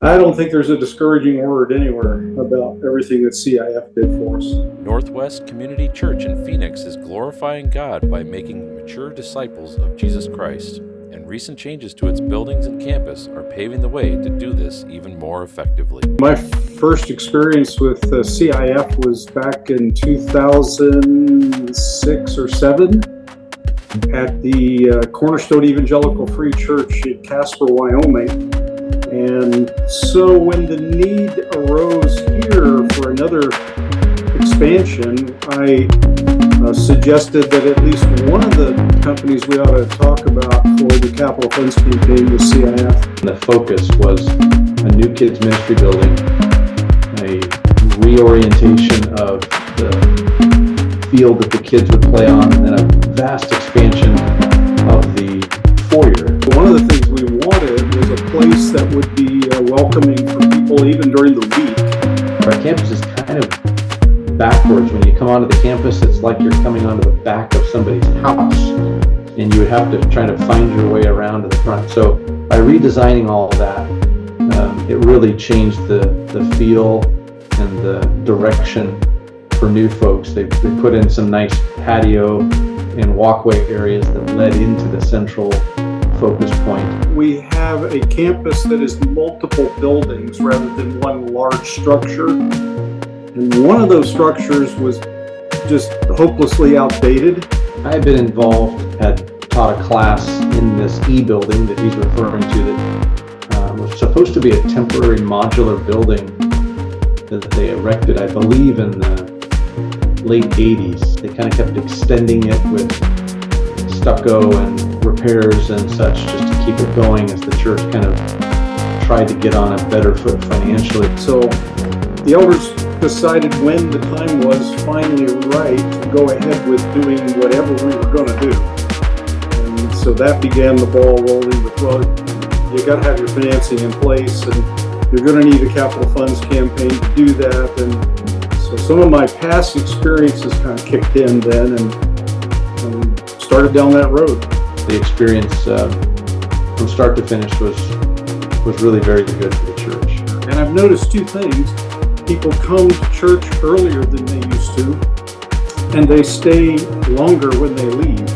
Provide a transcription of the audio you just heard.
I don't think there's a discouraging word anywhere about everything that CIF did for us. Northwest Community Church in Phoenix is glorifying God by making mature disciples of Jesus Christ, and recent changes to its buildings and campus are paving the way to do this even more effectively. My first experience with CIF was back in 2006 or 7 at the Cornerstone Evangelical Free Church in Casper, Wyoming. And so when the need arose here for another expansion, I suggested that at least one of the companies we ought to talk about for the capital funds campaign was CIF. The focus was a new kids ministry building, a reorientation of the field that the kids would play on, and then a vast expansion of the foyer. One of the things we wanted was a place that would be welcoming for people even during the week. Our campus is kind of backwards. When you come onto the campus, it's like you're coming onto the back of somebody's house, and you would have to try to find your way around to the front. So by redesigning all of that, it really changed the feel and the direction for new folks. They put in some nice patio and walkway areas that led into the central focus point. We have a campus that is multiple buildings rather than one large structure. And one of those structures was just hopelessly outdated. I have been involved, had taught a class in this E-building that he's referring to that was supposed to be a temporary modular building that they erected, I believe, in the late 80s. They kind of kept extending it with stucco and repairs and such just to keep it going as the church kind of tried to get on a better foot financially. So the elders decided when the time was finally right to go ahead with doing whatever we were going to do. And so that began the ball rolling with, well, you got to have your financing in place, and you're going to need a capital funds campaign to do that. And so some of my past experiences kind of kicked in then and started down that road. The experience from start to finish was really very good for the church. And I've noticed two things. People come to church earlier than they used to, and they stay longer when they leave.